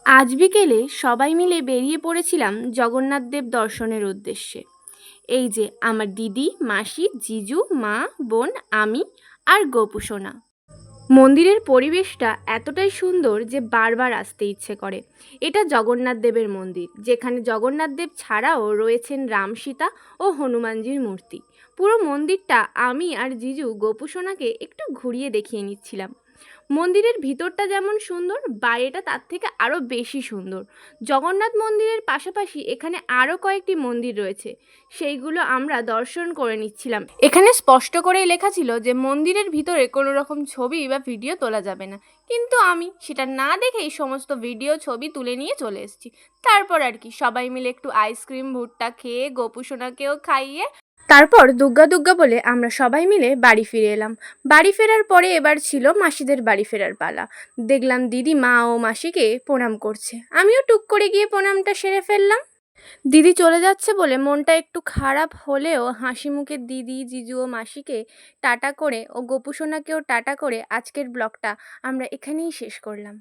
আজ বিকেলে সবাই মিলে বেরিয়ে পড়েছিলাম জগন্নাথ দেব দর্শনের উদ্দেশ্যে। এই যে আমার দিদি, মাসি, জিজু, মা, বোন, আমি আর গোপু সোনা। মন্দিরের পরিবেশটা এতটাই সুন্দর যে বারবার আসতে ইচ্ছে করে। এটা জগন্নাথ দেবের মন্দির, যেখানে জগন্নাথ দেব ছাড়াও রয়েছেন রাম, সীতা ও হনুমানজির মূর্তি। পুরো মন্দিরটা আমি আর জিজু গোপু সোনাকে একটু ঘুরিয়ে দেখিয়ে নিচ্ছিলাম। মন্দিরের ভিতরটা যেমন সুন্দর, বাইরেটা তার থেকে আরও বেশি সুন্দর। জগন্নাথ মন্দিরের পাশাপাশি এখানে আরও কয়েকটি মন্দির রয়েছে, সেইগুলো আমরা দর্শন করে নিচ্ছিলাম। এখানে স্পষ্ট করেই লেখা ছিল যে মন্দিরের ভিতরে কোনো রকম ছবি বা ভিডিও তোলা যাবে না, কিন্তু আমি সেটা না দেখেই সমস্ত ভিডিও ছবি তুলে নিয়ে চলে এসেছি। তারপর আর কি, সবাই মিলে একটু আইসক্রিম ভুট্টা খেয়ে গোপু সোনাকেও খাইয়ে তারপর দুগ্গা দুগ্গা বলে আমরা সবাই মিলে বাড়ি ফিরে এলাম। বাড়ি ফেরার পরে এবার ছিল মাসিদের বাড়ি ফেরার পালা। দেখলাম দিদি মা ও মাসিকে প্রণাম করছে, আমিও টুক করে গিয়ে প্রণামটা সেরে ফেললাম। দিদি চলে যাচ্ছে বলে মনটা একটু খারাপ হলেও হাসি মুখে দিদি, জিজু ও মাসিকে টাটা করে ও গোপু সোনাকেও টাটা করে আজকের ব্লগটা আমরা এখানেই শেষ করলাম।